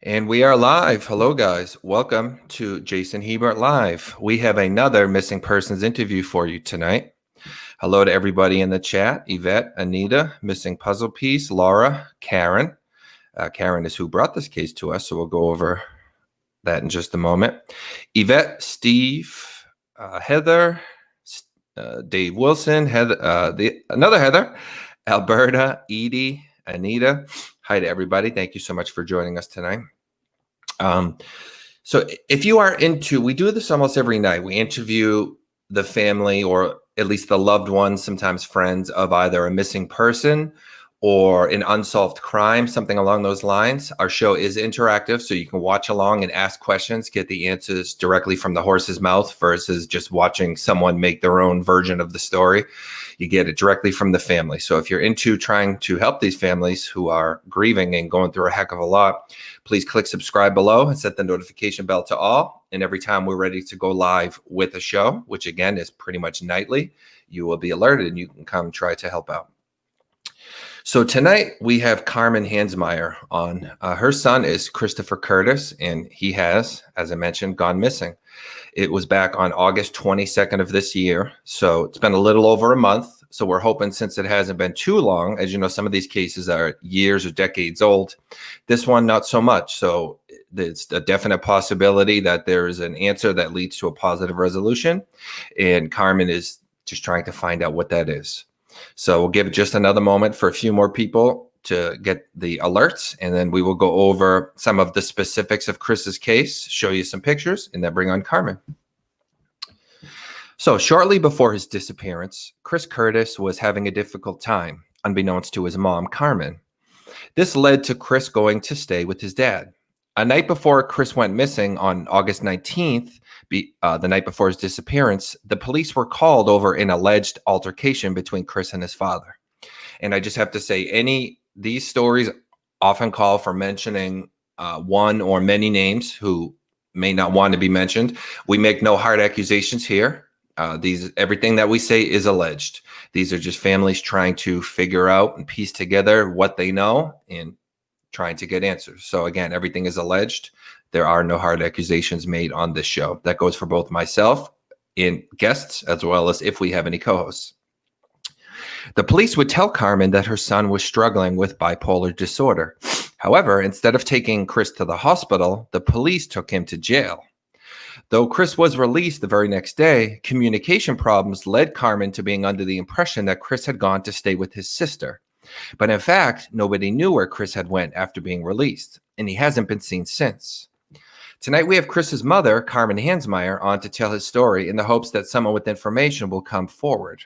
And we are live. Hello, guys. Welcome to Jason Hebert Live. We have another missing persons interview for you tonight. Hello to everybody in the chat. Yvette, Anita, missing puzzle piece, Laura, Karen. Karen is who brought this case to us, so we'll go over that in just a moment. Yvette, Steve, Heather, Dave Wilson, another Heather, Alberta, Edie, Anita. Hi to everybody. Thank you so much for joining us tonight. So if you are we do this almost every night. We interview the family or at least the loved ones, sometimes friends of either a missing person or an unsolved crime, something along those lines. Our show is interactive, so you can watch along and ask questions, get the answers directly from the horse's mouth versus just watching someone make their own version of the story. You get it directly from the family. So if you're into trying to help these families who are grieving and going through a heck of a lot, please click subscribe below and set the notification bell to all. And every time we're ready to go live with a show, which again is pretty much nightly, you will be alerted and you can come try to help out. So tonight we have Carmen Hansmeier on. Her son is Christopher Kerdus, and he has, as I mentioned, gone missing. It was back on August 22nd of this year. So it's been a little over a month. So we're hoping, since it hasn't been too long, as you know, some of these cases are years or decades old. This one, not so much. So it's a definite possibility that there is an answer that leads to a positive resolution. And Carmen is just trying to find out what that is. So we'll give it just another moment for a few more people to get the alerts, and then we will go over some of the specifics of Chris's case, show you some pictures, and then bring on Carmen. So shortly before his disappearance, Chris Kerdus was having a difficult time, unbeknownst to his mom, Carmen. This led to Chris going to stay with his dad. A night before Chris went missing on August 19th, the night before his disappearance, the police were called over an alleged altercation between Chris and his father. And I just have to say, these stories often call for mentioning one or many names who may not want to be mentioned. We make no hard accusations here. Everything that we say is alleged. These are just families trying to figure out and piece together what they know and trying to get answers. So again, everything is alleged. There are no hard accusations made on this show. That goes for both myself and guests, as well as if we have any co-hosts. The police would tell Carmen that her son was struggling with bipolar disorder. However, instead of taking Chris to the hospital, the police took him to jail. Though Chris was released the very next day, communication problems led Carmen to being under the impression that Chris had gone to stay with his sister. But in fact, nobody knew where Chris had went after being released, and he hasn't been seen since. Tonight, we have Chris's mother, Carmen Hansmeier, on to tell his story in the hopes that someone with information will come forward.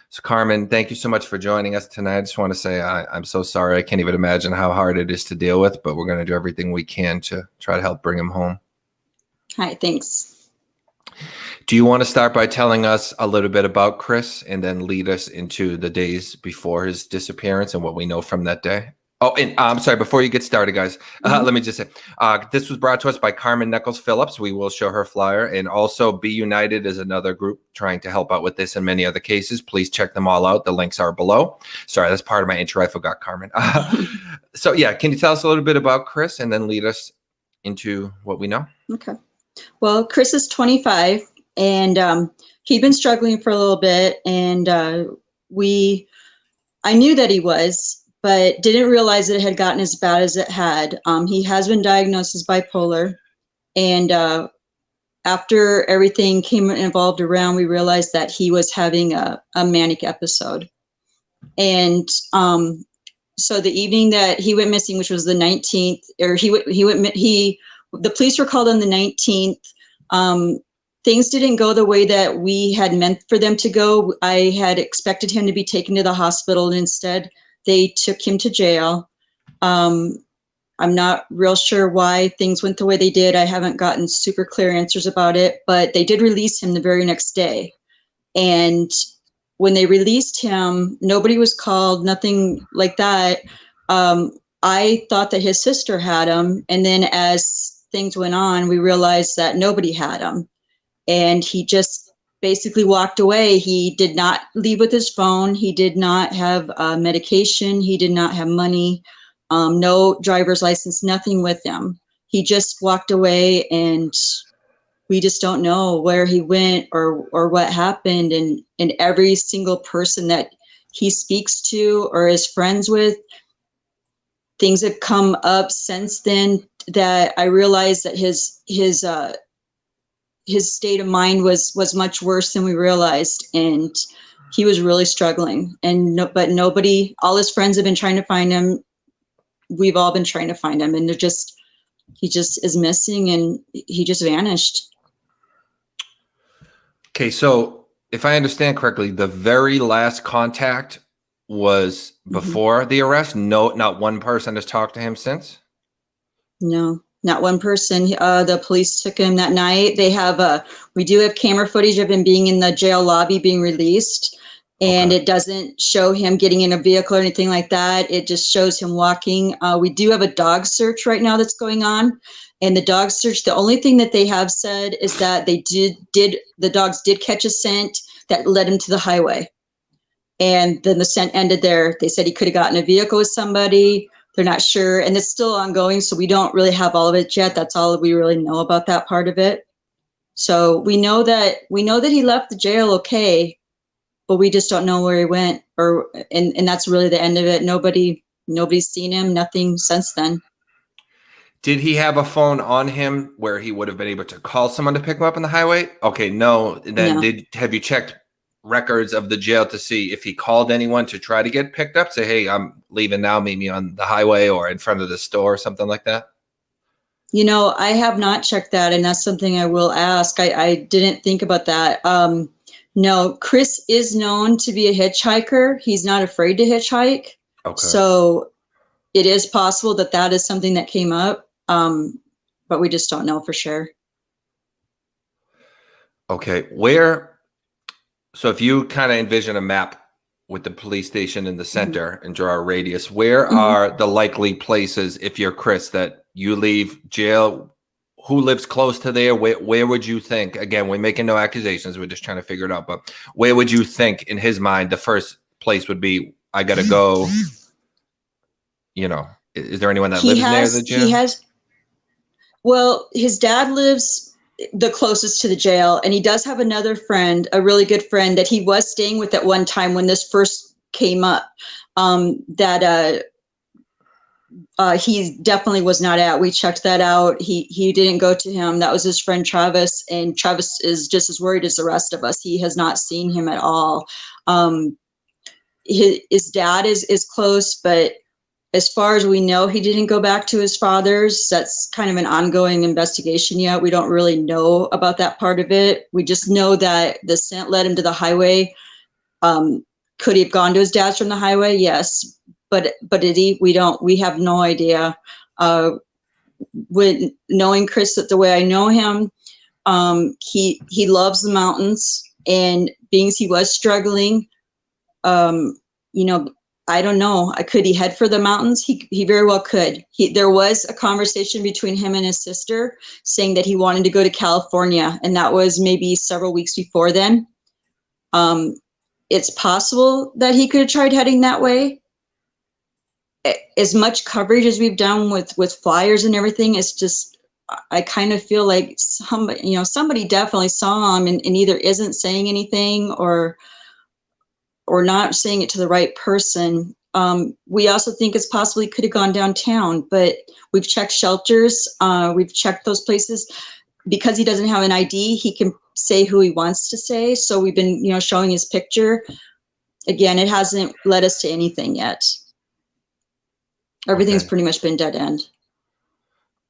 So Carmen, thank you so much for joining us tonight. I just want to say I'm so sorry. I can't even imagine how hard it is to deal with, but we're going to do everything we can to try to help bring him home. Hi, thanks. Do you want to start by telling us a little bit about Chris and then lead us into the days before his disappearance and what we know from that day? Oh, and I'm sorry, before you get started, guys, let me just say, this was brought to us by Carmen Phillips. We will show her flyer. And also Be United is another group trying to help out with this and many other cases. Please check them all out. The links are below. Sorry, that's part of my intro. I forgot, Carmen. So yeah, can you tell us a little bit about Chris and then lead us into what we know? Okay. Well, Chris is 25 and he'd been struggling for a little bit, and I knew that he was, but didn't realize that it had gotten as bad as it had. He has been diagnosed as bipolar, and after everything came involved around, we realized that he was having a manic episode. And so the evening that he went missing, which was the 19th, or the police were called on the 19th. Things didn't go the way that we had meant for them to go. I had expected him to be taken to the hospital, and instead they took him to jail. I'm not real sure why things went the way they did. I haven't gotten super clear answers about it, but they did release him the very next day. And when they released him, nobody was called, nothing like that. I thought that his sister had him. And then as things went on, we realized that nobody had him. And he just basically walked away. He did not leave with his phone. He did not have medication. He did not have money. no driver's license, nothing with him. He just walked away, and we just don't know where he went or what happened. And every single person that he speaks to or is friends with, things have come up since then that I realized that his state of mind was much worse than we realized, and he was really struggling. But nobody, all his friends have been trying to find him. We've all been trying to find him, and he just is missing, and he just vanished. Okay, so if I understand correctly, the very last contact was before the arrest. No, not one person has talked to him since. No, not one person. The police took him that night. We do have camera footage of him being in the jail lobby being released, and it doesn't show him getting in a vehicle or anything like that. It just shows him walking. We do have a dog search right now that's going on, and the dog search, the only thing that they have said is that the dogs did catch a scent that led him to the highway. And then the scent ended there. They said he could have gotten a vehicle with somebody. They're not sure, and it's still ongoing, so we don't really have all of it yet. That's all we really know about that part of it. So we know that he left the jail okay, but we just don't know where he went, and that's really the end of it. Nobody's seen him, nothing since then. Did he have a phone on him where he would have been able to call someone to pick him up on the highway? Okay, no. Then No. Have you checked records of the jail to see if he called anyone to try to get picked up? Say, hey, I'm leaving now, meet me on the highway or in front of the store or something like that? I have not checked that, and that's something I will ask. I didn't think about that. No, Chris is known to be a hitchhiker. He's not afraid to hitchhike. Okay. So it is possible that is something that came up, but we just don't know for sure. Okay. So if you kind of envision a map with the police station in the center and draw a radius, where are the likely places, if you're Chris, that you leave jail? Who lives close to there? Where would you think? Again, we're making no accusations. We're just trying to figure it out. But where would you think, in his mind, the first place would be? I got to go. Is there anyone that lives near the jail? Well, his dad lives the closest to the jail, and he does have another friend, a really good friend that he was staying with at one time when this first came up, that he definitely was not at. We checked that out. He didn't go to him. That was his friend Travis, and Travis is just as worried as the rest of us. He has not seen him at all. His dad is close, but as far as we know, he didn't go back to his father's. That's kind of an ongoing investigation yet. We don't really know about that part of it. We just know that the scent led him to the highway. Could he have gone to his dad's from the highway? Yes. But did he? We have no idea. With knowing Chris the way I know him, he loves the mountains, and being as he was struggling, I don't know. Could he head for the mountains? He very well could. There was a conversation between him and his sister saying that he wanted to go to California, and that was maybe several weeks before then. It's possible that he could have tried heading that way. As much coverage as we've done with flyers and everything, it's just, I kind of feel like somebody definitely saw him and either isn't saying anything or not saying it to the right person. We also think it's possibly could have gone downtown, but we've checked shelters. We've checked those places. Because he doesn't have an ID, he can say who he wants to say. So we've been, showing his picture. Again, it hasn't led us to anything yet. Everything's pretty much been dead end.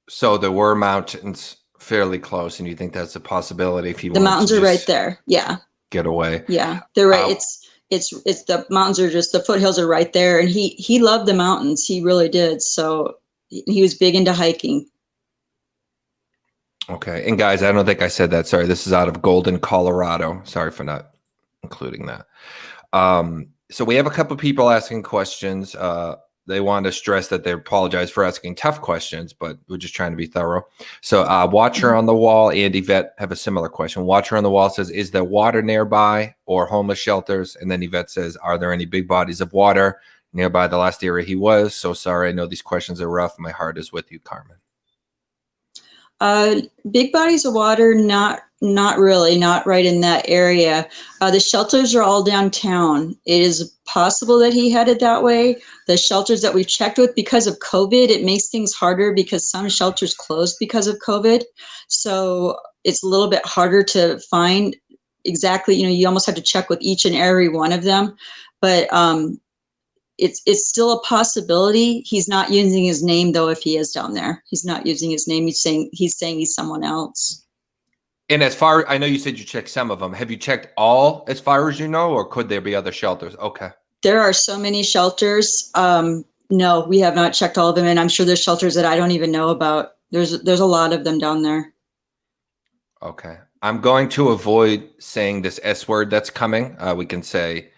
So there were mountains fairly close, and you think that's a possibility if he the mountains are right there. Yeah. Get away. Yeah, they're right. It's the mountains are just, the foothills are right there, and he loved the mountains. He really did. So he was big into hiking. Okay. And guys, I don't think I said that. Sorry. This is out of Golden, Colorado. Sorry for not including that. So we have a couple of people asking questions. They want to stress that they apologize for asking tough questions, but we're just trying to be thorough. So Watcher on the Wall and Yvette have a similar question. Watcher on the Wall says, is there water nearby or homeless shelters? And then Yvette says, are there any big bodies of water? nearby the last area he was. So sorry. I know these questions are rough. My heart is with you, Carmen. Big bodies of water, not really, not right in that area. The shelters are all downtown. It is possible that he headed that way. The shelters that we've checked with, because of COVID, it makes things harder because some shelters closed because of COVID. So it's a little bit harder to find exactly, you almost have to check with each and every one of them. But it's still a possibility. He's not using his name, though. If he is down there, he's not using his name. He's saying he's someone else. And as far, I know you said you checked some of them. Have you checked all as far as you know, or could there be other shelters? Okay. There are so many shelters. No, we have not checked all of them, and I'm sure there's shelters that I don't even know about. There's a lot of them down there. Okay. I'm going to avoid saying this S word that's coming. We can say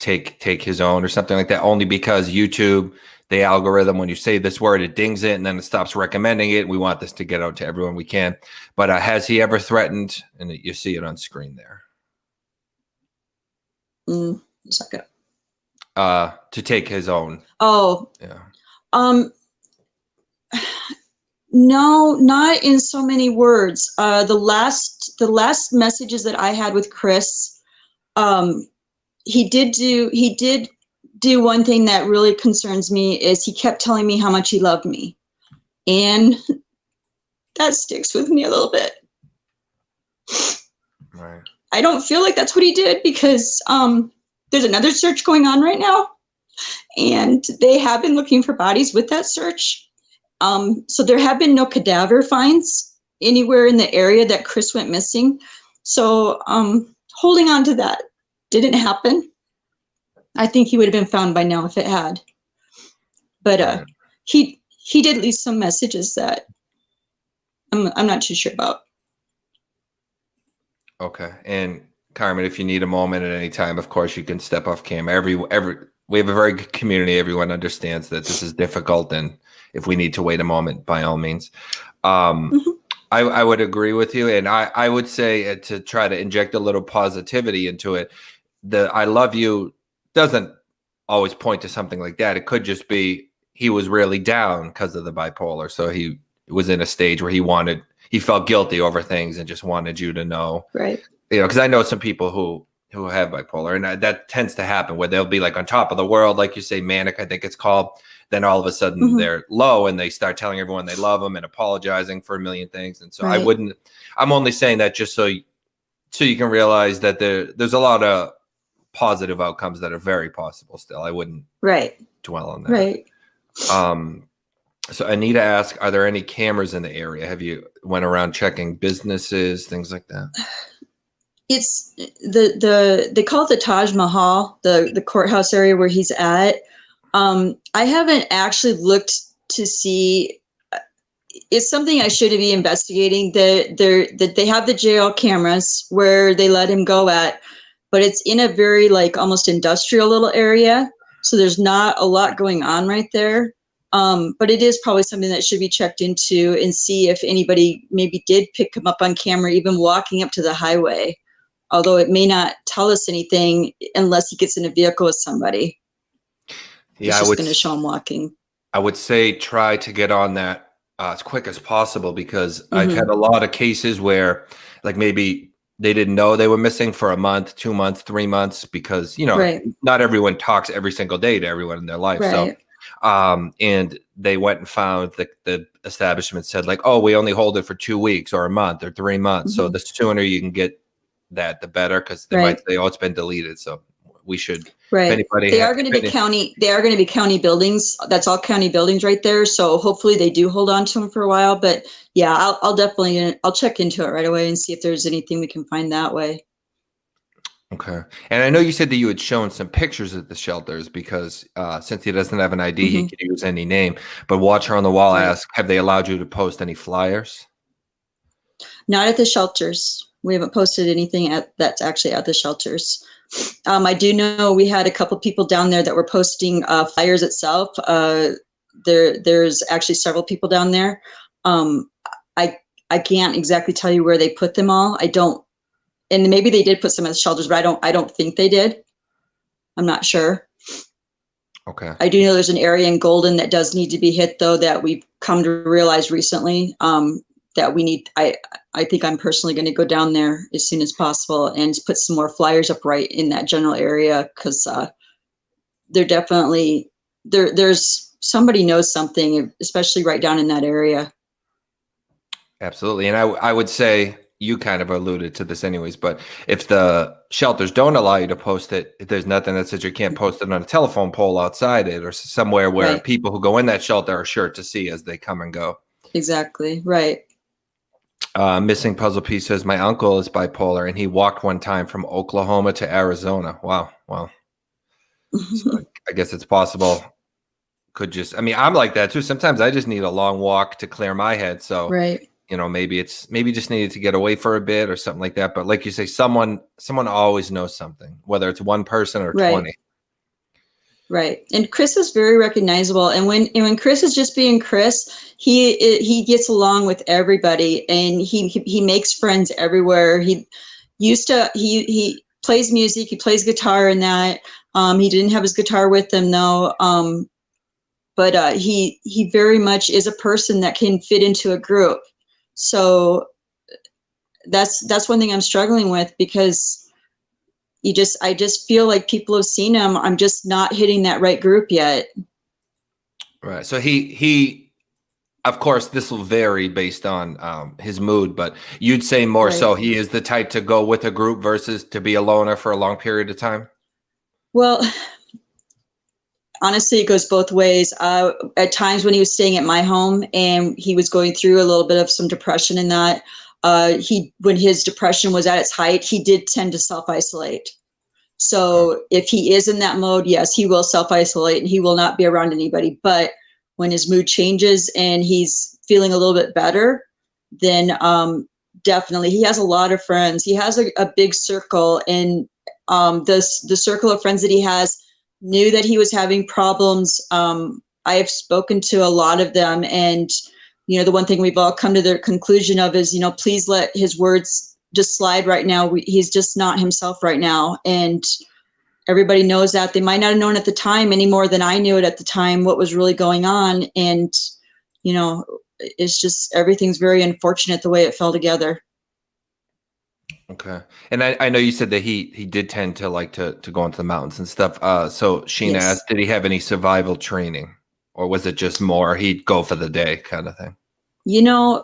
take his own or something like that, only because YouTube, the algorithm, when you say this word, it dings it and then it stops recommending it. We want this to get out to everyone we can. But has he ever threatened, and you see it on screen there, a second, to take his own? Oh, yeah. No, not in so many words. The last messages that I had with Chris, he did do one thing that really concerns me, is he kept telling me how much he loved me. And that sticks with me a little bit. Right. I don't feel like that's what he did, because there's another search going on right now, and they have been looking for bodies with that search. So there have been no cadaver finds anywhere in the area that Chris went missing. So holding on to that didn't happen. I think he would have been found by now if it had. But he did leave some messages that I'm not too sure about. Okay. And Carmen, if you need a moment at any time, of course you can step off camera. We have a very good community. Everyone understands that this is difficult, and if we need to wait a moment, by all means. I would agree with you, and I would say, to try to inject a little positivity into it, the "I love you" doesn't always point to something like that. It could just be he was really down because of the bipolar, so he was in a stage where he felt guilty over things and just wanted you to know. Right. Because I know some people who have bipolar, and that tends to happen, where they'll be like on top of the world, like you say, manic, I think it's called. Then all of a sudden they're low, and they start telling everyone they love them and apologizing for a million things. And so right. I'm only saying that just so you can realize that there's a lot of positive outcomes that are very possible still. I wouldn't dwell on that. Right. So Anita asked, are there any cameras in the area? Have you went around checking businesses, things like that? It's they call it the Taj Mahal, the courthouse area where he's at. I haven't actually looked to see. It's something I should be investigating. They have the jail cameras where they let him go at, but it's in a very almost industrial little area. So there's not a lot going on right there. But it is probably something that should be checked into, and see if anybody maybe did pick him up on camera, even walking up to the highway. Although it may not tell us anything unless he gets in a vehicle with somebody. Yeah, it's just going to show him walking. I would say try to get on that as quick as possible, because I've had a lot of cases where maybe they didn't know they were missing for a month, 2 months, 3 months, because, not everyone talks every single day to everyone in their life. Right. So, and they went and found the establishment said oh, we only hold it for 2 weeks or a month or 3 months. So the sooner you can get that, the better, because they might say, oh, it's been deleted. So we should. Right. They are going to be county buildings. That's all county buildings right there. So hopefully they do hold on to them for a while. But yeah, I'll definitely check into it right away and see if there's anything we can find that way. Okay. And I know you said that you had shown some pictures at the shelters, because since he doesn't have an ID, he could use any name. But Watcher on the Wall asked, have they allowed you to post any flyers? Not at the shelters. We haven't posted anything that's actually at the shelters. I do know we had a couple people down there that were posting flyers itself. There's actually several people down there. I can't exactly tell you where they put them all. I don't, and maybe they did put some at the shelters, but I don't think they did. I'm not sure. Okay. I do know there's an area in Golden that does need to be hit, though, that we've come to realize recently, that we need. I think I'm personally going to go down there as soon as possible and put some more flyers up right in that general area, because they're definitely there's somebody knows something, especially right down in that area. Absolutely. And I would say you kind of alluded to this anyways, but if the shelters don't allow you to post it, there's nothing that says you can't post it on a telephone pole outside it or somewhere where Right. people who go in that shelter are sure to see as they come and go. Exactly. Right. Missing puzzle piece says my uncle is bipolar and he walked one time from Oklahoma to Arizona. Wow. Wow. So I guess it's possible. I'm like that too. Sometimes I just need a long walk to clear my head. So, Right. maybe just needed to get away for a bit or something like that. But like you say, someone always knows something, whether it's one person or Right. 20. Right. And Chris is very recognizable. And when Chris is just being Chris, he gets along with everybody, and he makes friends everywhere. He plays music, he plays guitar, and that he didn't have his guitar with him though. But he very much is a person that can fit into a group. So that's one thing I'm struggling with, because I just feel like people have seen him. I'm just not hitting that right group yet. Right. So he of course this will vary based on his mood, but you'd say more Right. so he is the type to go with a group versus to be a loner for a long period of time. Well, honestly, it goes both ways. At times when he was staying at my home and he was going through a little bit of some depression in that, when his depression was at its height, he did tend to self-isolate. So if he is in that mode, yes, he will self-isolate and he will not be around anybody. But when his mood changes and he's feeling a little bit better, then definitely he has a lot of friends. He has a big circle, and the circle of friends that he has knew that he was having problems. I have spoken to a lot of them, and the one thing we've all come to the conclusion of is, please let his words just slide right now. He's just not himself right now, and everybody knows that. They might not have known at the time any more than I knew it at the time what was really going on, and it's just, everything's very unfortunate the way it fell together. Okay. And I know you said that he did tend to like to go into the mountains and stuff. So Sheena Yes. asked, did he have any survival training, or was it just more he'd go for the day kind of thing?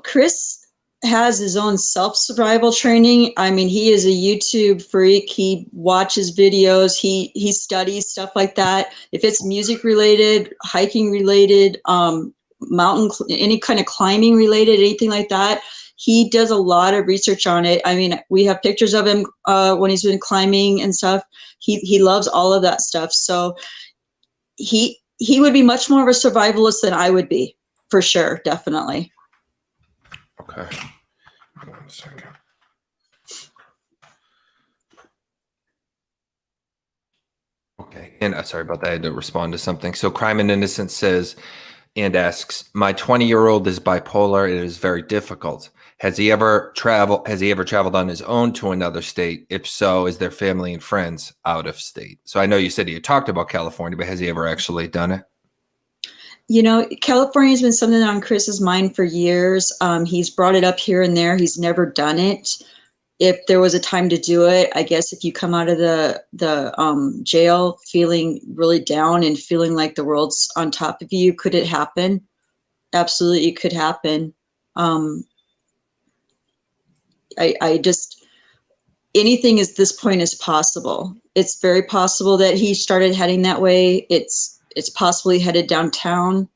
Chris has his own self-survival training. I mean, he is a YouTube freak. He watches videos. He studies stuff like that. If it's music related, hiking related, any kind of climbing related, anything like that, he does a lot of research on it. I mean, we have pictures of him when he's been climbing and stuff. He loves all of that stuff. So he would be much more of a survivalist than I would be, for sure, definitely. Okay. 1 second. Okay. And sorry about that. I had to respond to something. So Crime and Innocence says and asks, my 20-year-old is bipolar. It is very difficult. Has he ever traveled on his own to another state? If so, is there family and friends out of state? So I know you said he had talked about California, but has he ever actually done it? California has been something on Chris's mind for years. He's brought it up here and there. He's never done it. If there was a time to do it, I guess if you come out of the jail feeling really down and feeling like the world's on top of you, could it happen? Absolutely, it could happen. I just, anything at this point is possible. It's very possible that he started heading that way. It's possibly headed downtown.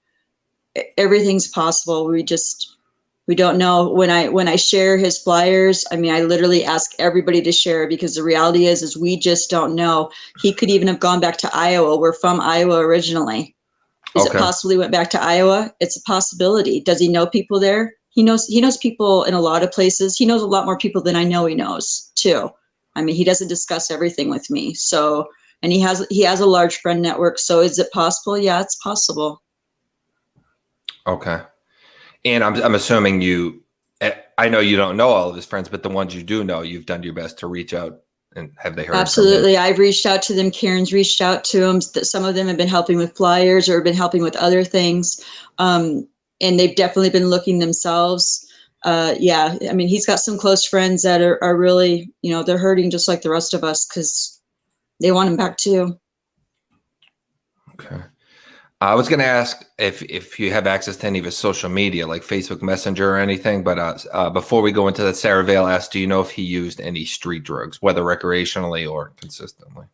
Everything's possible. We don't know. When I share his flyers, I mean, I literally ask everybody to share, because the reality is we just don't know. He could even have gone back to Iowa. We're from Iowa originally. Is it possible he went back to Iowa? It's a possibility. Does he know people there? He knows people in a lot of places. He knows a lot more people than I know he knows too. I mean, he doesn't discuss everything with me. So, and he has a large friend network. So is it possible? Yeah, it's possible. Okay. And I'm assuming I know you don't know all of his friends, but the ones you do know, you've done your best to reach out And have they heard Absolutely. I've reached out to them. Karen's reached out to them. Some of them have been helping with flyers or been helping with other things. And they've definitely been looking themselves. Yeah, I mean, he's got some close friends that are really, they're hurting just like the rest of us because they want him back too. Okay. I was going to ask if you have access to any of his social media, like Facebook Messenger or anything. But before we go into that, Sarah Vale asked, do you know if he used any street drugs, whether recreationally or consistently?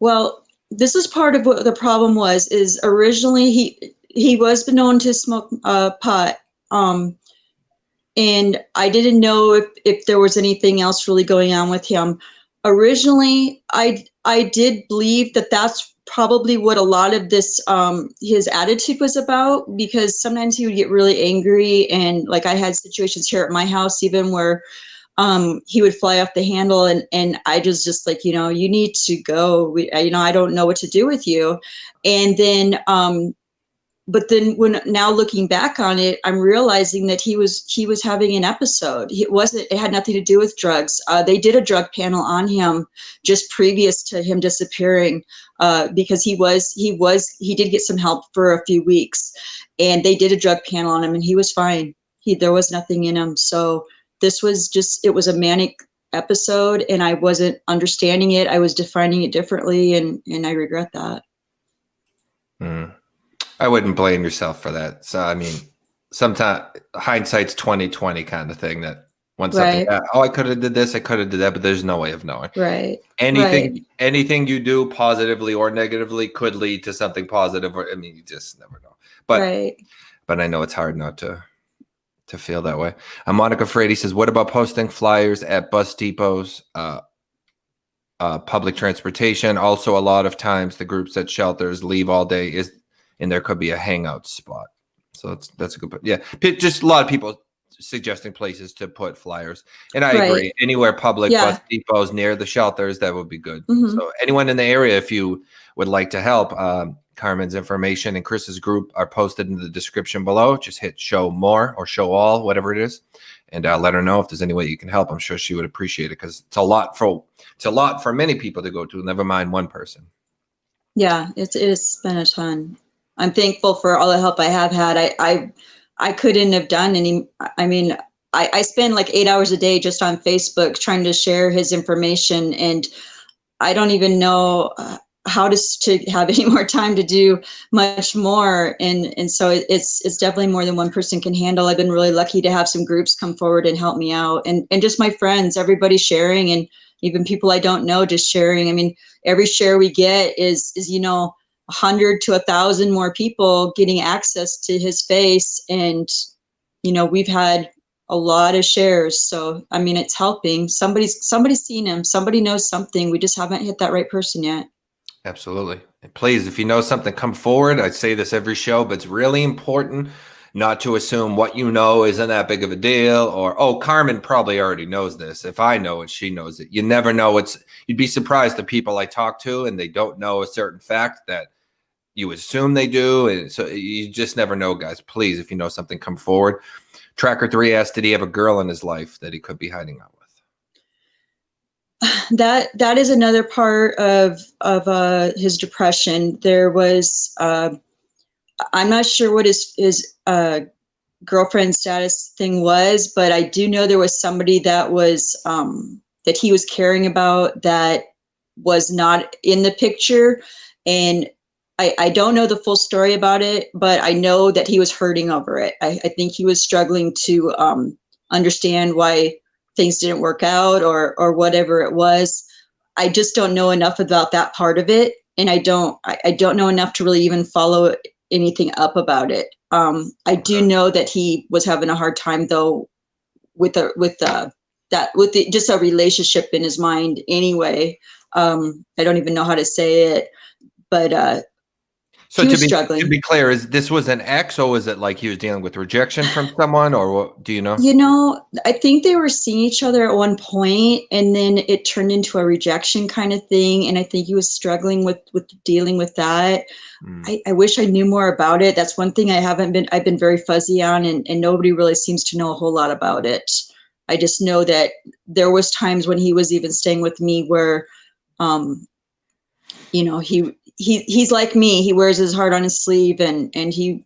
Well, this is part of what the problem was, is originally he was known to smoke pot. And I didn't know if there was anything else really going on with him. Originally, I did believe that that's probably what a lot of this his attitude was about, because sometimes he would get really angry, and like I had situations here at my house even where he would fly off the handle, and I just like, you need to go. I don't know what to do with you. And then but then now looking back on it, I'm realizing that he was having an episode. It had nothing to do with drugs. They did a drug panel on him just previous to him disappearing, because he did get some help for a few weeks, and they did a drug panel on him, and he was fine. There was nothing in him. So this was it was a manic episode, and I wasn't understanding it. I was defining it differently, and I regret that. I wouldn't blame yourself for that. So, I mean, sometimes hindsight's 20/20 kind of thing, that when something, I could have did this, I could have did that, but there's no way of knowing. Right. Anything you do positively or negatively could lead to something positive, or, I mean, you just never know. But I know it's hard not to feel that way. Monica Frady says, what about posting flyers at bus depots, public transportation? Also, a lot of times the groups at shelters leave all day, and there could be a hangout spot. So that's a good point. Yeah, just a lot of people suggesting places to put flyers. And I agree. Anywhere public, bus depots near the shelters, that would be good. Mm-hmm. So anyone in the area, if you would like to help, Carmen's information and Chris's group are posted in the description below. Just hit show more or show all, whatever it is, and let her know if there's any way you can help. I'm sure she would appreciate it, because it's a lot for many people to go to, never mind one person. Yeah, it's been a ton. I'm thankful for all the help I have had. I couldn't have done any. I mean, I spend like 8 hours a day just on Facebook trying to share his information, and I don't even know how to have any more time to do much more. And so it's definitely more than one person can handle. I've been really lucky to have some groups come forward and help me out, and just my friends, everybody sharing, and even people I don't know just sharing. I mean, every share we get is 100 to 1,000 more people getting access to his face. And, we've had a lot of shares. So, I mean, it's helping. Somebody's seen him. Somebody knows something. We just haven't hit that right person yet. Absolutely. And please, if you know something, come forward. I say this every show, but it's really important not to assume what you know isn't that big of a deal, or, oh, Carmen probably already knows this. If I know it, she knows it. You never know. You'd be surprised the people I talk to, and they don't know a certain fact that you assume they do. And so you just never know, guys. Please, if you know something, come forward. Tracker 3 asked, did he have a girl in his life that he could be hiding out with? That is another part of his depression. There was, I'm not sure what his girlfriend status thing was, but I do know there was somebody that was, that he was caring about that was not in the picture. And I don't know the full story about it, but I know that he was hurting over it. I think he was struggling to understand why things didn't work out, or whatever it was. I just don't know enough about that part of it, and I don't know enough to really even follow anything up about it. I do know that he was having a hard time though with just a relationship in his mind. Anyway, I don't even know how to say it, but. So to be clear, this was an ex, or was it like he was dealing with rejection from someone, or what, do you know? I think they were seeing each other at one point, and then it turned into a rejection kind of thing. And I think he was struggling with dealing with that. I wish I knew more about it. That's one thing I've been very fuzzy on, and nobody really seems to know a whole lot about it. I just know that there was times when he was even staying with me where, you know, he's like me. He wears his heart on his sleeve, and he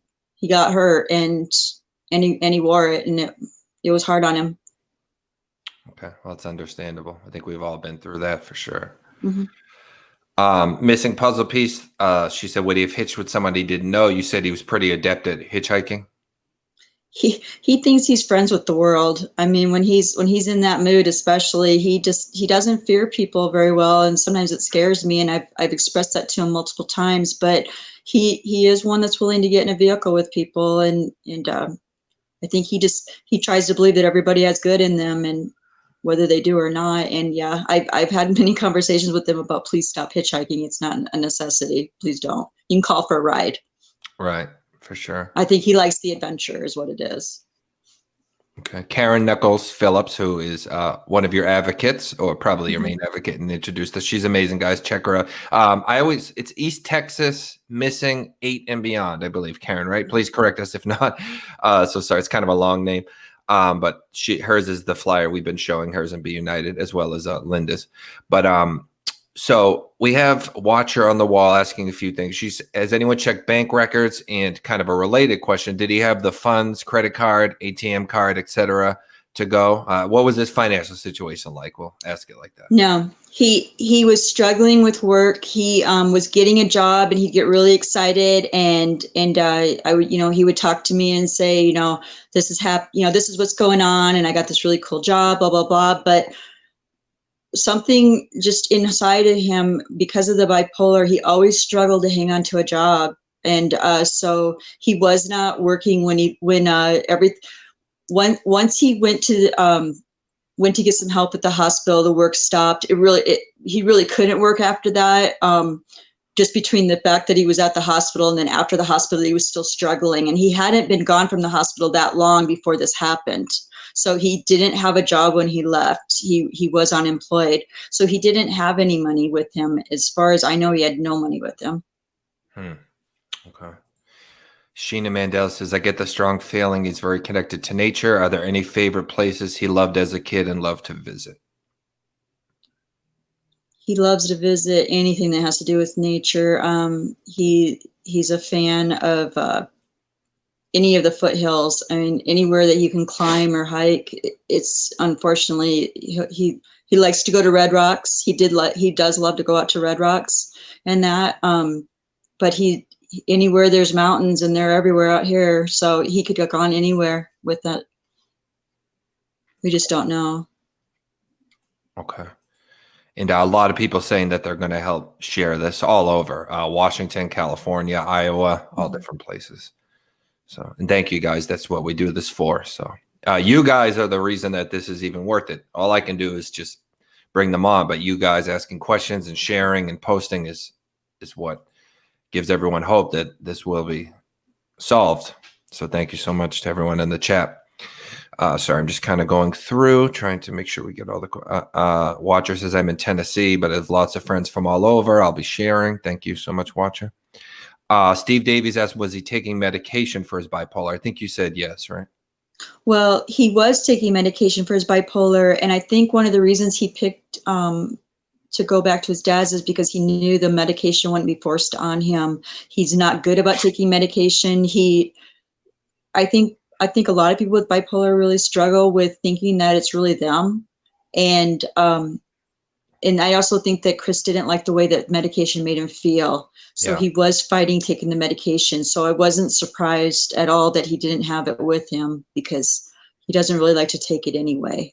got hurt, and he wore it, and it was hard on him. Okay, well, it's understandable. I think we've all been through that for sure. Mm-hmm. Missing puzzle piece. She said, would he have hitched with someone he didn't know? You said he was pretty adept at hitchhiking. He thinks he's friends with the world. I mean, when he's in that mood, especially, he doesn't fear people very well, and sometimes it scares me. And I've expressed that to him multiple times. But he is one that's willing to get in a vehicle with people, and I think he tries to believe that everybody has good in them, and whether they do or not. And yeah, I've had many conversations with them about, please stop hitchhiking. It's not a necessity. Please don't. You can call for a ride. Right. For sure. I think he likes the adventure is what it is. Okay. Karen Phillips, who is one of your advocates, or probably your main advocate, and introduced us. She's amazing, guys. Check her out. It's East Texas Missing 8 and Beyond, I believe, Karen, right? Please correct us if not. So sorry, it's kind of a long name. But hers is the flyer we've been showing, hers and Be United, as well as Linda's. But so we have Watcher on the wall asking a few things. Has anyone checked bank records? And kind of a related question, did he have the funds, credit card, ATM card, etc. to go? What was his financial situation like? We'll ask it like that. No, he was struggling with work. He was getting a job, and he'd get really excited, and I would, he would talk to me and say, this is this is what's going on, and I got this really cool job, blah blah blah. But something just inside of him, because of the bipolar, he always struggled to hang on to a job, and so he was not working once he went to get some help at the hospital. The work stopped. He really couldn't work after that. Just between the fact that he was at the hospital, and then after the hospital, he was still struggling, and he hadn't been gone from the hospital that long before this happened. So he didn't have a job when he left. He was unemployed. So he didn't have any money with him. As far as I know, he had no money with him. Okay. Sheena Mandel says, I get the strong feeling he's very connected to nature. Are there any favorite places he loved as a kid and loved to visit? He loves to visit anything that has to do with nature. He's a fan of any of the foothills. I mean, anywhere that you can climb or hike. It's unfortunately he likes to go to Red Rocks. He does love to go out to Red Rocks and that. But anywhere there's mountains, and they're everywhere out here, so he could have gone anywhere with that. We just don't know. Okay. And a lot of people saying that they're going to help share this all over Washington, California, Iowa, all different places. So, and thank you guys. That's what we do this for. So you guys are the reason that this is even worth it. All I can do is just bring them on, but you guys asking questions and sharing and posting is what gives everyone hope that this will be solved. So thank you so much to everyone in the chat. Sorry, I'm just kind of going through, trying to make sure we get all the Watcher says, I'm in Tennessee, but I have lots of friends from all over. I'll be sharing. Thank you so much, Watcher. Steve Davies asked, was he taking medication for his bipolar? I think you said yes, right? Well, he was taking medication for his bipolar, and I think one of the reasons he picked to go back to his dad's is because he knew the medication wouldn't be forced on him. He's not good about taking medication. I think a lot of people with bipolar really struggle with thinking that it's really them. And I also think that Chris didn't like the way that medication made him feel. So he was fighting taking the medication. So I wasn't surprised at all that he didn't have it with him, because he doesn't really like to take it anyway.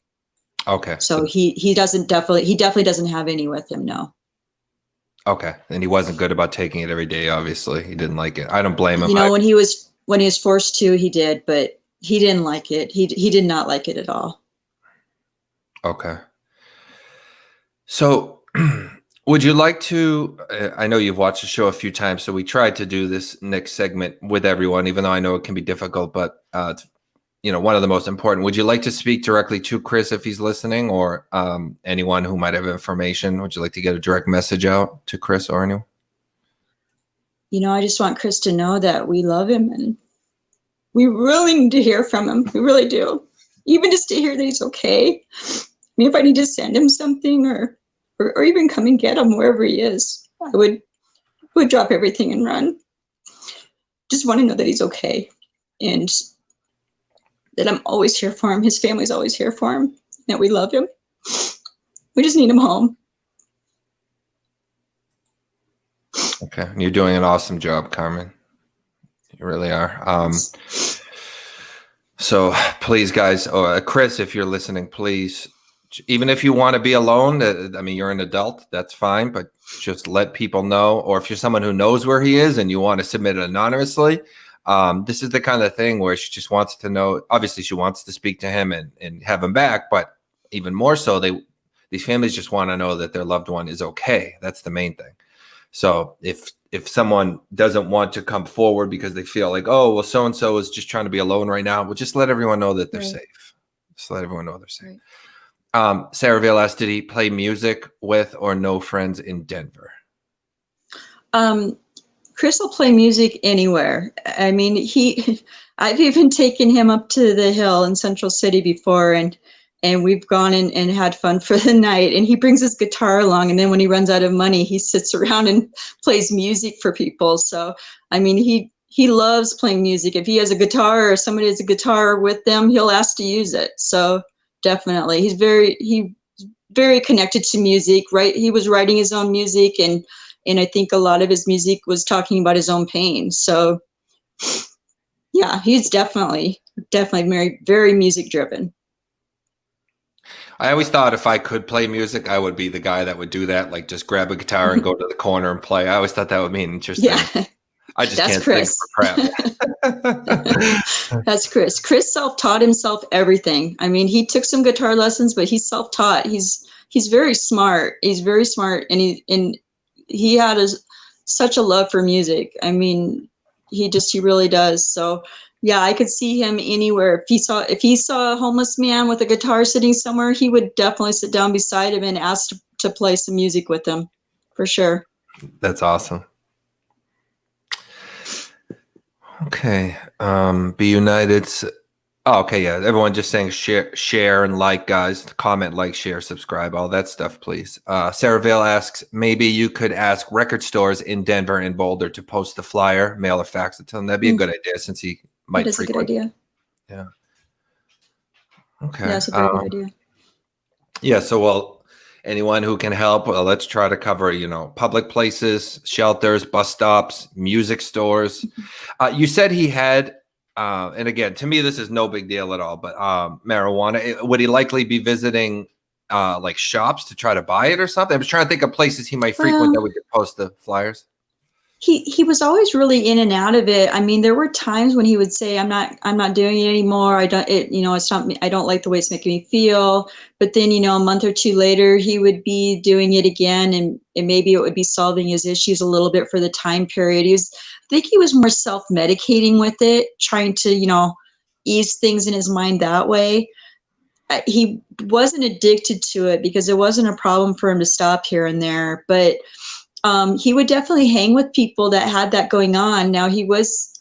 Okay. So he definitely doesn't have any with him. No. Okay. And he wasn't good about taking it every day. Obviously he didn't like it. I don't blame him. When he was forced to, he did, but he didn't like it. He did not like it at all. Okay. So would you like to, I know you've watched the show a few times, so we tried to do this next segment with everyone, even though I know it can be difficult, but it's, one of the most important. Would you like to speak directly to Chris if he's listening, or anyone who might have information? Would you like to get a direct message out to Chris or anyone? I just want Chris to know that we love him, and we really need to hear from him. We really do. even just to hear that he's okay. I mean, if I need to send him something or even come and get him wherever he is, I would drop everything and run. Just want to know that he's okay and that I'm always here for him. His family's always here for him, that we love him. We just need him home. Okay. You're doing an awesome job, Carmen. You really are. So please, guys, Chris, if you're listening, please, even if you want to be alone, I mean, you're an adult, that's fine, but just let people know. Or if you're someone who knows where he is and you want to submit it anonymously, this is the kind of thing where she just wants to know. Obviously, she wants to speak to him and have him back, but even more so, these families just want to know that their loved one is okay. That's the main thing. So if someone doesn't want to come forward because they feel like, oh, well, so-and-so is just trying to be alone right now, well, just let everyone know that they're safe. Just let everyone know they're safe. Right. Sarah Vale asked, did he play music with or no friends in Denver? Chris will play music anywhere. I mean, I've even taken him up to the hill in Central City before, and we've gone and had fun for the night, and he brings his guitar along, and then when he runs out of money, he sits around and plays music for people. So, I mean, he loves playing music. If he has a guitar or somebody has a guitar with them, he'll ask to use it. So definitely, he's very connected to music, right? He was writing his own music, and I think a lot of his music was talking about his own pain. So yeah, he's definitely very, very music driven. I always thought if I could play music, I would be the guy that would do that, like just grab a guitar and go to the corner and play. I always thought that would be interesting. Yeah. I just That's can't Chris. think for crap. That's Chris. Chris self-taught himself everything. I mean, he took some guitar lessons, but he's self-taught. He's very smart. He's very smart, and he had such a love for music. I mean, he really does. So yeah, I could see him anywhere. If he saw a homeless man with a guitar sitting somewhere, he would definitely sit down beside him and ask to play some music with him, for sure. That's awesome. Okay. Be United. Oh, okay. Yeah. Everyone just saying share and like, guys. Comment, like, share, subscribe, all that stuff, please. Sarah Vale asks, maybe you could ask record stores in Denver and Boulder to post the flyer, mail or fax it to them. That'd be a good idea since he might frequent. That is a good idea. Yeah. Okay. Yeah, that's a very good idea. Yeah. So, well, anyone who can help, let's try to cover, public places, shelters, bus stops, music stores. You said he had, and again, to me, this is no big deal at all, but marijuana. Would he likely be visiting like shops to try to buy it or something? I was trying to think of places he might frequent that we could post the flyers. He was always really in and out of it. I mean, there were times when he would say, I'm not doing it anymore. It's not, I don't like the way it's making me feel. But then, a month or two later, he would be doing it again, and maybe it would be solving his issues a little bit for the time period. I think he was more self-medicating with it, trying to, ease things in his mind that way. He wasn't addicted to it because it wasn't a problem for him to stop here and there, but he would definitely hang with people that had that going on. Now he was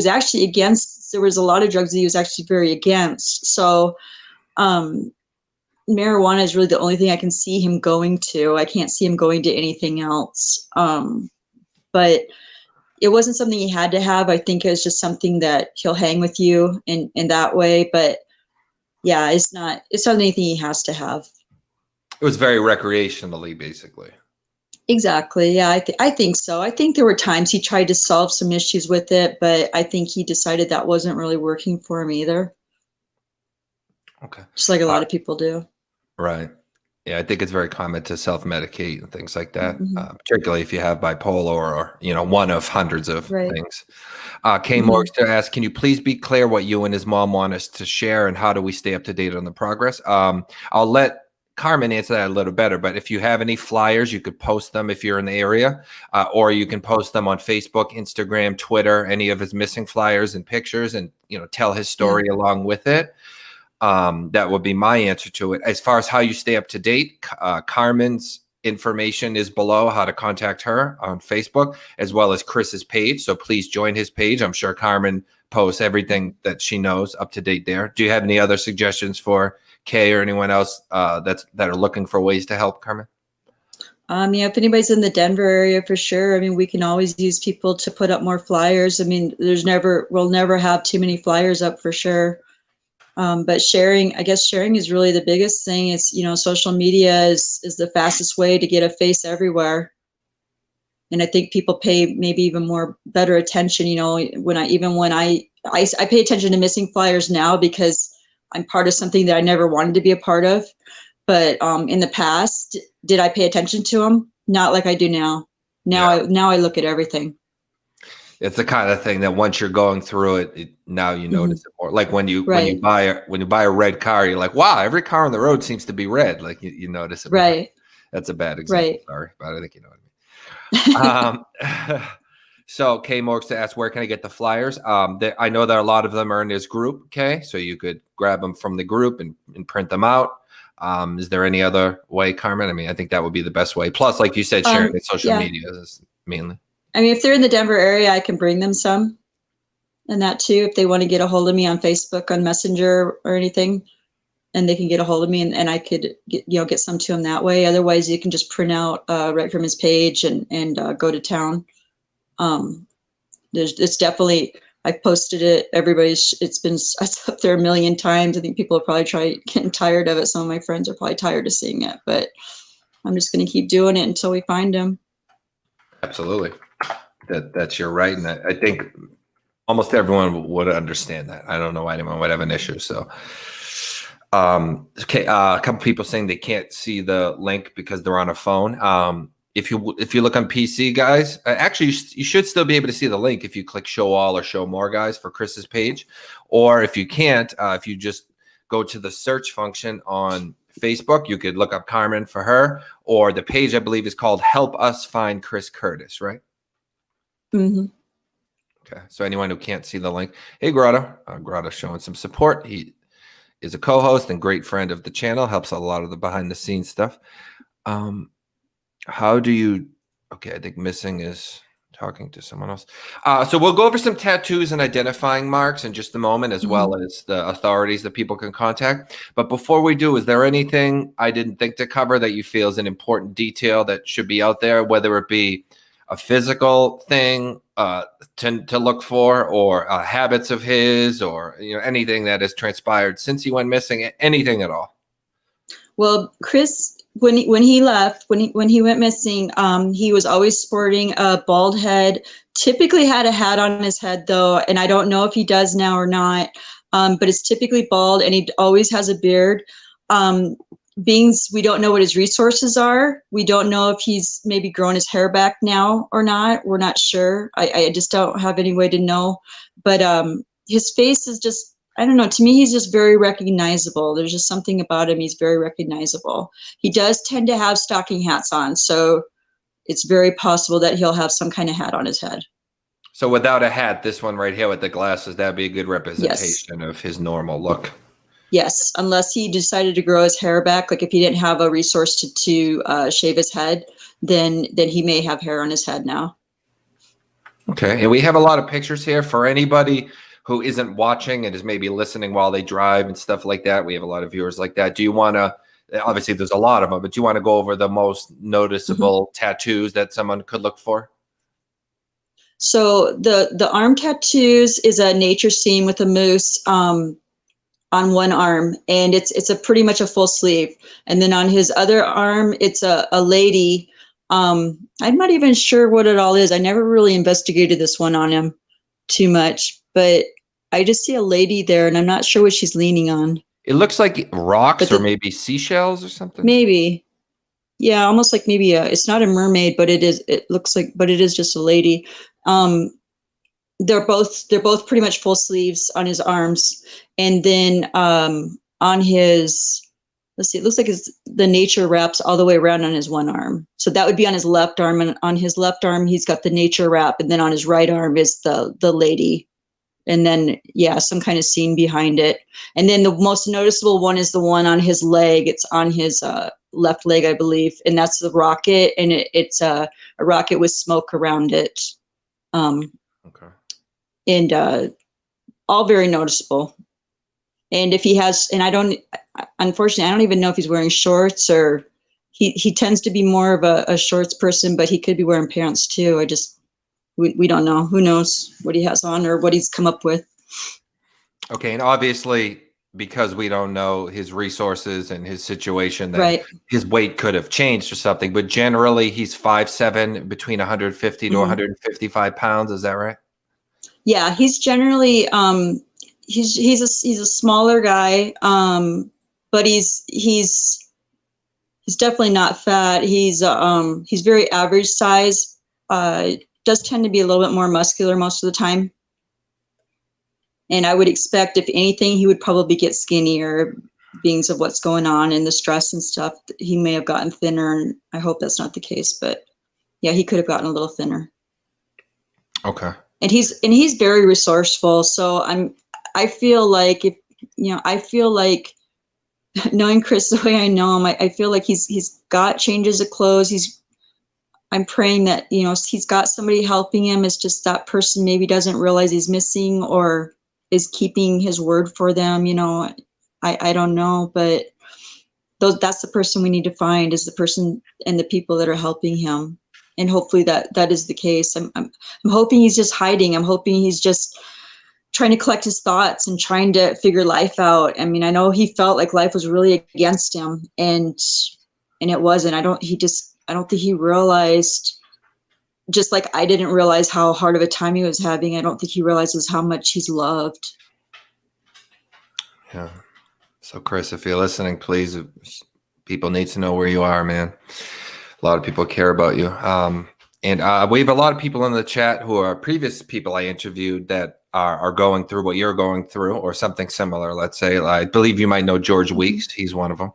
actually against, there was a lot of drugs that he was actually very against. So marijuana is really the only thing I can see him going to. I can't see him going to anything else. But it wasn't something he had to have. I think it was just something that he'll hang with you in that way. But yeah, it's not anything he has to have. It was very recreationally, basically. Exactly. Yeah, I think so. I think there were times he tried to solve some issues with it, but I think he decided that wasn't really working for him either. Okay. Just like a lot of people do. Right. Yeah, I think it's very common to self-medicate and things like that, particularly if you have bipolar or one of hundreds of things. Kay Morgster asks, can you please be clear what you and his mom want us to share, and how do we stay up to date on the progress? I'll let Carmen answer that a little better, but if you have any flyers, you could post them if you're in the area, or you can post them on Facebook, Instagram, Twitter, any of his missing flyers and pictures, and tell his story along with it. That would be my answer to it. As far as how you stay up to date, Carmen's information is below, how to contact her on Facebook, as well as Chris's page. So please join his page. I'm sure Carmen posts everything that she knows up to date there. Do you have any other suggestions for Kay or anyone else that are looking for ways to help, Carmen? Yeah, if anybody's in the Denver area, for sure. I mean, we can always use people to put up more flyers. I mean, we'll never have too many flyers up for sure. But sharing is really the biggest thing. It's, social media is the fastest way to get a face everywhere. And I think people pay maybe even better attention, when I pay attention to missing flyers now because I'm part of something that I never wanted to be a part of. But in the past, did I pay attention to them? Not like I do now. Now I look at everything. It's the kind of thing that once you're going through it, now you notice it more. Like when you buy a red car, you're like, wow, every car on the road seems to be red. Like you notice it. Right. More. That's a bad example. Right. Sorry, but I think you know what I mean. So Kay Morgs to ask, where can I get the flyers? I know that a lot of them are in this group, okay? So you could grab them from the group and print them out. Is there any other way, Carmen? I mean, I think that would be the best way. Plus, like you said, sharing it social media is mainly. I mean, if they're in the Denver area, I can bring them some and that too. If they want to get a hold of me on Facebook, on Messenger or anything, and they can get a hold of me and I could get some to them that way. Otherwise, you can just print out right from his page and go to town. It's definitely, I've posted it. It's up there a million times. I think people are probably getting tired of it. Some of my friends are probably tired of seeing it, but I'm just going to keep doing it until we find them. Absolutely. That's your right. And I think almost everyone would understand that. I don't know why anyone would have an issue. So, okay. A couple people saying they can't see the link because they're on a phone. If you look on PC, guys, actually you should still be able to see the link if you click show all or show more, guys, for Chris's page. Or if you can't, if you just go to the search function on Facebook, you could look up Carmen for her, or the page I believe is called Help Us Find Chris Kerdus, right? Mm-hmm. Okay, so anyone who can't see the link, hey Grotto, Grotto's showing some support. He is a co-host and great friend of the channel, helps a lot of the behind the scenes stuff. How do you, okay, I think missing is talking to someone else. So we'll go over some tattoos and identifying marks in just a moment, as well as the authorities that people can contact. But before we do, is there anything I didn't think to cover that you feel is an important detail that should be out there, whether it be a physical thing to look for, or habits of his, or anything that has transpired since he went missing, anything at all? Well, Chris, when he went missing, he was always sporting a bald head. Typically had a hat on his head though, and I don't know if he does now or not. But it's typically bald, and he always has a beard. We don't know what his resources are. We don't know if he's maybe grown his hair back now or not. We're not sure. I just don't have any way to know. But his face is just, I don't know. To me, he's just very recognizable. There's just something about him. He's very recognizable. He does tend to have stocking hats on, so it's very possible that he'll have some kind of hat on his head. So without a hat, this one right here with the glasses, that'd be a good representation of his normal look. Yes, unless he decided to grow his hair back, like if he didn't have a resource to shave his head, then he may have hair on his head now. Okay, and we have a lot of pictures here for anybody who isn't watching and is maybe listening while they drive and stuff like that. We have a lot of viewers like that. Do you want to, obviously there's a lot of them, but do you want to go over the most noticeable tattoos that someone could look for? So the arm tattoos is a nature scene with a moose on one arm, and it's a pretty much a full sleeve. And then on his other arm, it's a lady. I'm not even sure what it all is. I never really investigated this one on him too much, but I just see a lady there, and I'm not sure what she's leaning on. It looks like rocks or maybe seashells or something. Maybe. Yeah, almost like maybe it's not a mermaid, but it is just a lady. They're both pretty much full sleeves on his arms. And then on his, let's see, it looks like the nature wraps all the way around on his one arm. So that would be on his left arm, and on his left arm he's got the nature wrap, and then on his right arm is the lady. And then, yeah, some kind of scene behind it. And then the most noticeable one is the one on his leg. It's on his left leg, I believe. And that's the rocket. And it's a rocket with smoke around it. Okay. And all very noticeable. And if he has, and unfortunately, I don't even know if he's wearing shorts, or he tends to be more of a shorts person, but he could be wearing pants too. We don't know. Who knows what he has on or what he's come up with. Okay. And obviously, because we don't know his resources and his situation, that Right. his weight could have changed or something, but generally he's 5'7", between 150 to 155 pounds. Is that right? Yeah, he's generally he's a smaller guy, but he's definitely not fat. He's very average size. Does tend to be a little bit more muscular most of the time. And I would expect, if anything, he would probably get skinnier, being of what's going on and the stress and stuff. He may have gotten thinner, and I hope that's not the case. But yeah, he could have gotten a little thinner. Okay. And he's very resourceful. So I feel like, knowing Chris the way I know him, I feel like he's got changes of clothes. I'm praying that, he's got somebody helping him. It's just that person maybe doesn't realize he's missing, or is keeping his word for them. I don't know, but that's the person we need to find, is the person and the people that are helping him. And hopefully that is the case. I'm hoping he's just hiding. I'm hoping he's just trying to collect his thoughts and trying to figure life out. I mean, I know he felt like life was really against him, and it wasn't. I don't think he realized, just like I didn't realize how hard of a time he was having. I don't think he realizes how much he's loved. Yeah. So Chris, if you're listening, please, people need to know where you are, man. A lot of people care about you. And we have a lot of people in the chat who are previous people I interviewed that are going through what you're going through, or something similar. Let's say, I believe you might know George Weeks. He's one of them.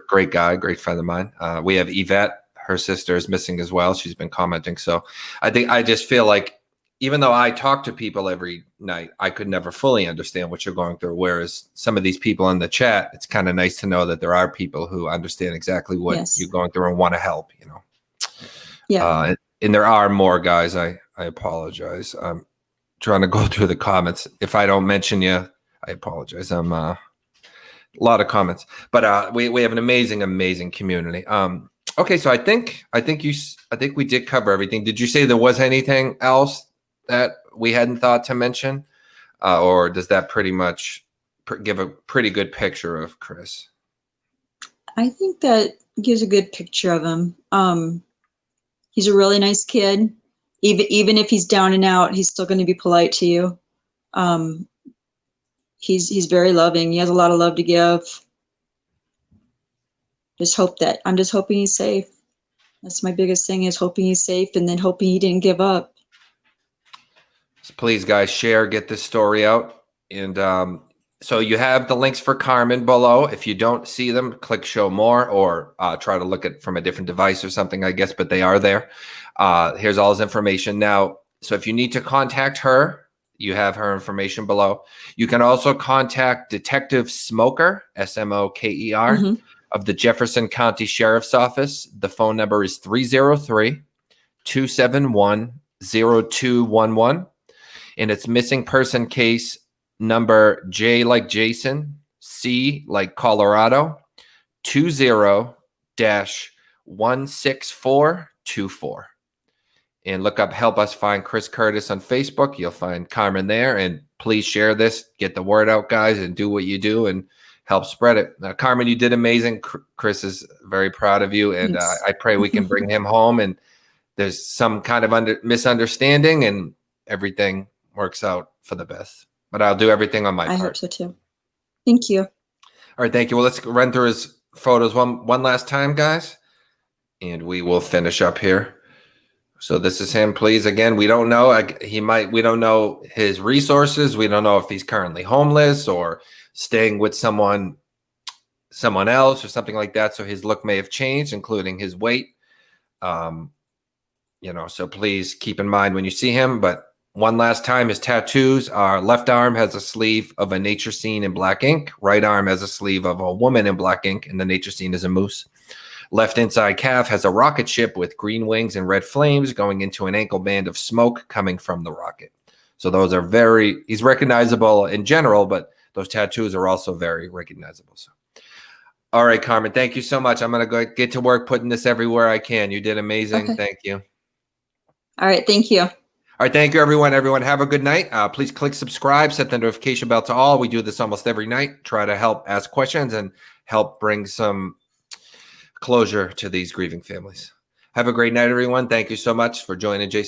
Great guy, great friend of mine. We have Yvette. Her sister is missing as well. She's been commenting. So I just feel like, even though I talk to people every night, I could never fully understand what you're going through. Whereas some of these people in the chat, it's kind of nice to know that there are people who understand exactly what you're going through and want to help, Yeah. And there are more guys. I apologize. I'm trying to go through the comments. If I don't mention you, I apologize. I'm a lot of comments, but we have an amazing community. Okay, so I think we did cover everything. Did you say there was anything else that we hadn't thought to mention, or does that pretty much give a pretty good picture of Chris? I think that gives a good picture of him. He's a really nice kid. Even if he's down and out, he's still going to be polite to you. He's very loving. He has a lot of love to give. I'm just hoping he's safe. That's my biggest thing, is hoping he's safe, and then hoping he didn't give up. So please, guys, share, get this story out. And so you have the links for Carmen below. If you don't see them, click show more, or try to look at from a different device or something, I guess, but they are there. Here's all his information now. So if you need to contact her, you have her information below. You can also contact Detective Smoker, Smoker, of the Jefferson County Sheriff's Office. The phone number is 303-271-0211. And it's missing person case number J like Jason, C like Colorado, 20-16424. And look up Help Us Find Chris Kerdus on Facebook. You'll find Carmen there. And please share this, get the word out, guys, and do what you do and help spread it. Carmen, you did amazing. Chris is very proud of you. And I pray we can bring him home, and there's some kind of misunderstanding, and everything works out for the best. But I'll do everything on my part. I hope so too. Thank you. All right, thank you. Well, let's run through his photos one last time, guys, and we will finish up here. So this is him. Please, again, we don't know. We don't know his resources. We don't know if he's currently homeless or staying with someone else or something like that. So his look may have changed, including his weight. So please keep in mind when you see him. But one last time, his tattoos are: left arm has a sleeve of a nature scene in black ink. Right arm has a sleeve of a woman in black ink, and the nature scene is a moose. Left inside calf has a rocket ship with green wings and red flames going into an ankle band of smoke coming from the rocket. So those are he's recognizable in general, but those tattoos are also very recognizable. So, all right, Carmen, thank you so much. I'm going to go get to work putting this everywhere I can. You did amazing. Okay. Thank you. All right. Thank you. All right. Thank you, everyone. Everyone, have a good night. Please click subscribe, set the notification bell to all. We do this almost every night. Try to help ask questions and help bring some closure to these grieving families. Have a great night, everyone. Thank you so much for joining Jason.